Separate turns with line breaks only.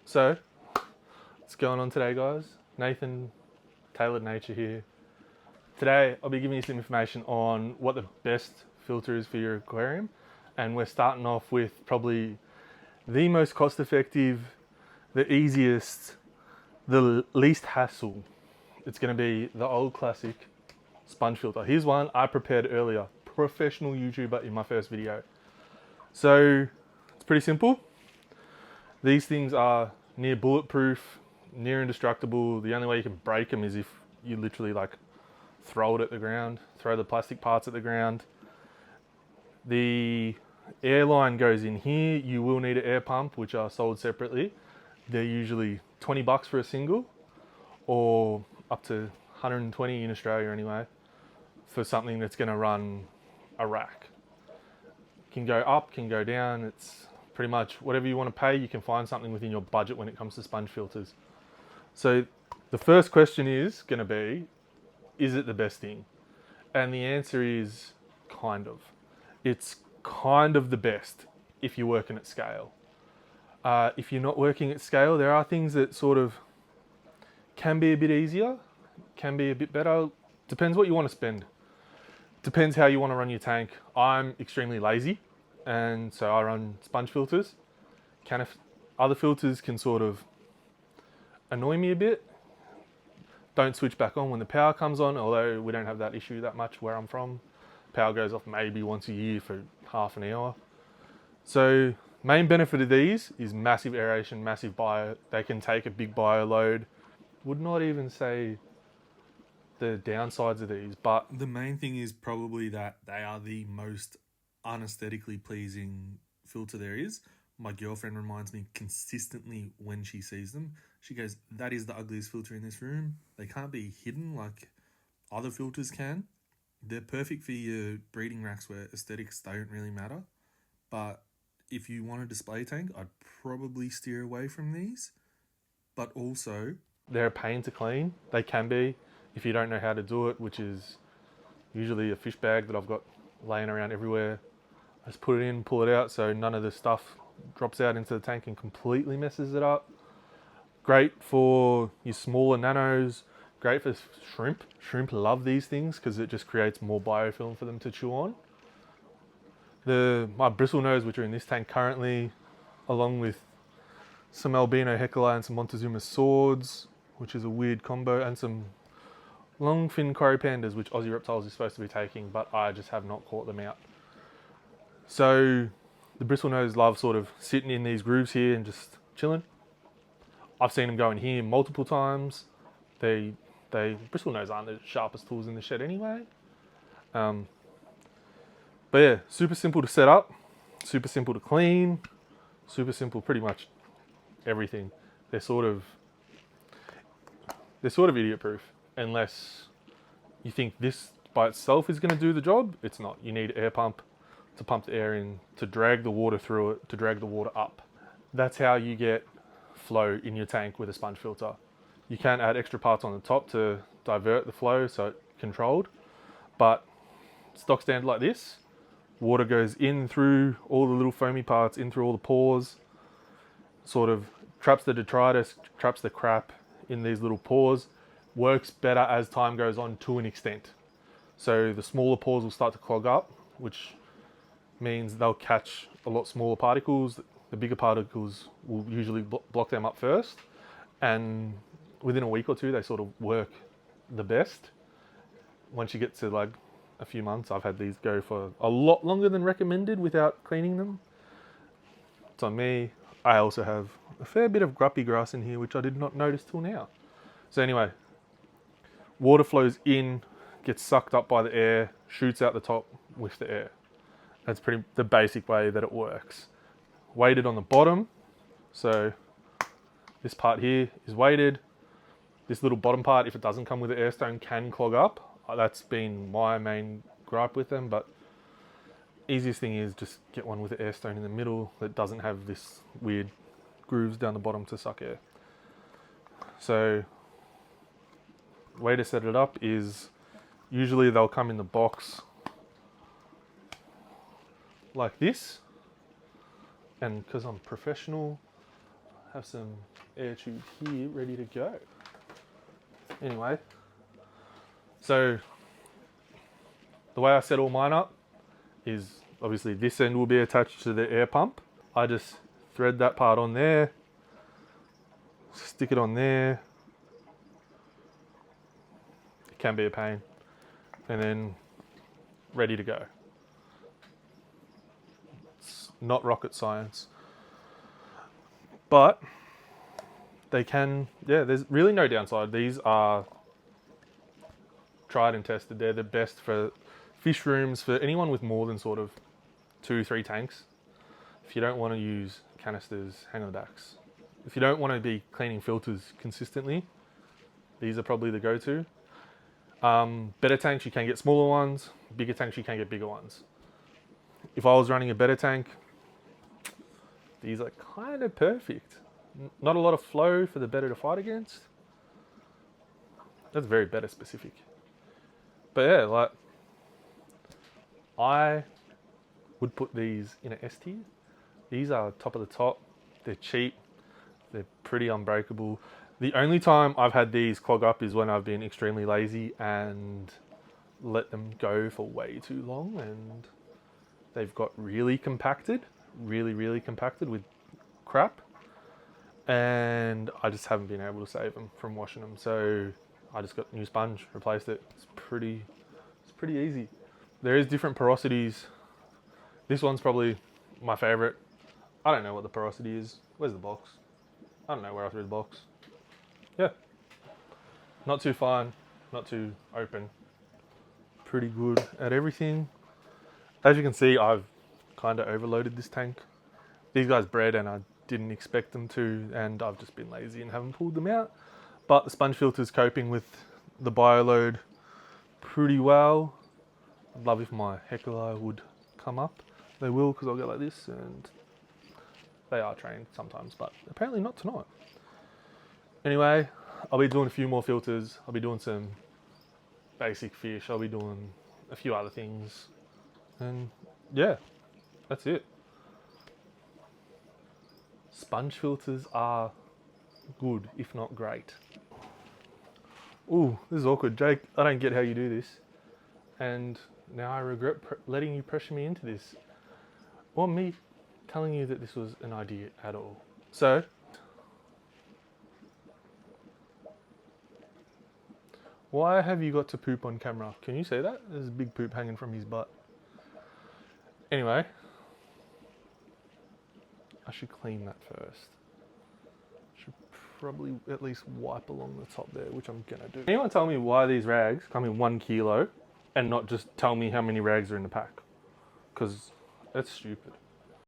So, what's going on today, guys? Nathan, Tailored Nature here. Today, I'll be giving you some information on what the best filter is for your aquarium. And we're starting off with probably the most cost-effective, the easiest, the least hassle. It's going to be the old classic sponge filter. Here's one I prepared earlier. Professional YouTuber in my first video. So, it's pretty simple. These things are near bulletproof, near indestructible. The only way you can break them is if you literally like throw it at the ground, throw the plastic parts at the ground. The air line goes in here. You will need an air pump, which are sold separately. They're usually 20 bucks for a single, or up to 120 in Australia anyway, for something that's going to run a rack. Can go up, can go down. It's pretty much whatever you want to pay, you can find something within your budget when it comes to sponge filters. So the first question is going to be, is it the best thing? And the answer is kind of. It's kind of the best if you're working at scale. If you're not working at scale, there are things that sort of can be a bit easier, can be a bit better. Depends what you want to spend. Depends how you want to run your tank. I'm extremely lazy, and so I run sponge filters. Other filters can sort of annoy me a bit. Don't switch back on when the power comes on, although we don't have that issue that much where I'm from. Power goes off maybe once a year for half an hour. So main benefit of these is massive aeration, massive bio. They can take a big bio load. Would not even say the downsides of these, but
The main thing is probably that they are the most unaesthetically pleasing filter there is. My girlfriend reminds me consistently when she sees them. She goes, that is the ugliest filter in this room. They can't be hidden like other filters can. They're perfect for your breeding racks where aesthetics don't really matter. But if you want a display tank, I'd probably steer away from these. But also,
they're a pain to clean. They can be, if you don't know how to do it, which is usually a fish bag that I've got laying around everywhere. I just put it in, pull it out, so none of the stuff drops out into the tank and completely messes it up. Great for your smaller nanos. Great for shrimp. Shrimp love these things because it just creates more biofilm for them to chew on. My bristlenose, which are in this tank currently, along with some albino hecala and some Montezuma swords, which is a weird combo, and some longfin corypandas, which Aussie Reptiles is supposed to be taking, but I just have not caught them out. So the bristlenose love sort of sitting in these grooves here and just chilling. I've seen them go in here multiple times. Bristlenose aren't the sharpest tools in the shed anyway. But yeah, super simple to set up, super simple to clean, super simple pretty much everything. They're sort of idiot proof, unless you think this by itself is going to do the job. It's not. You need an air pump to pump the air in, to drag the water through it, to drag the water up. That's how you get flow in your tank with a sponge filter. You can add extra parts on the top to divert the flow so it's controlled, but stock standard like this, water goes in through all the little foamy parts, in through all the pores, sort of traps the detritus, traps the crap in these little pores. Works better as time goes on to an extent. So the smaller pores will start to clog up, which means they'll catch a lot smaller particles. The bigger particles will usually block them up first, and within a week or two they sort of work the best. Once you get to like a few months, I've had these go for a lot longer than recommended without cleaning them. It's on me. I also have a fair bit of gruppy grass in here, which I did not notice till now. So anyway, water flows in, gets sucked up by the air, shoots out the top with the air. That's pretty the basic way that it works. Weighted on the bottom, so this part here is weighted. This little bottom part, if it doesn't come with an air stone, can clog up. That's been my main gripe with them, but easiest thing is just get one with an air stone in the middle that doesn't have this weird grooves down the bottom to suck air. So way to set it up is usually they'll come in the box like this, and because I'm professional, I have some air tube here ready to go. Anyway, so the way I set all mine up is obviously this end will be attached to the air pump. I just thread that part on there, stick it on there. It can be a pain. And then ready to go. It's not rocket science. But they can, yeah, there's really no downside. These are tried and tested. They're the best for fish rooms, for anyone with more than sort of 2-3 tanks. If you don't want to use canisters, hang on backs. If you don't want to be cleaning filters consistently, these are probably the go-to. Better tanks, you can get smaller ones. Bigger tanks, you can get bigger ones. If I was running a better tank, these are kind of perfect. Not a lot of flow for the better to fight against. That's very better specific. But yeah, like, I would put these in an S tier. These are top of the top. They're cheap. They're pretty unbreakable. The only time I've had these clog up is when I've been extremely lazy and let them go for way too long, and they've got really compacted, really compacted with crap, and I just haven't been able to save them from washing them. So I just got a new sponge, replaced it. It's pretty easy. There is different porosities. This one's probably my favorite. I don't know what the porosity is. Where's the box? I don't know where I threw the box. Yeah. Not too fine, not too open. Pretty good at everything. As you can see, I've kind of overloaded this tank. These guys bred and I didn't expect them to, and I've just been lazy and haven't pulled them out. But the sponge filter's coping with the bioload pretty well. I'd love if my heckler would come up. They will, because I'll go like this, and they are trained sometimes, but apparently not tonight. Anyway, I'll be doing a few more filters. I'll be doing some basic fish. I'll be doing a few other things. And yeah, that's it. Sponge filters are good, if not great. Ooh, this is awkward. Jake, I don't get how you do this. And now I regret letting you pressure me into this. Or me telling you that this was an idea at all. So, why have you got to poop on camera? Can you see that? There's a big poop hanging from his butt. Anyway, I should clean that first. Should probably at least wipe along the top there, which I'm gonna do. Can anyone tell me why these rags come in 1 kilo and not just tell me how many rags are in the pack? Because that's stupid.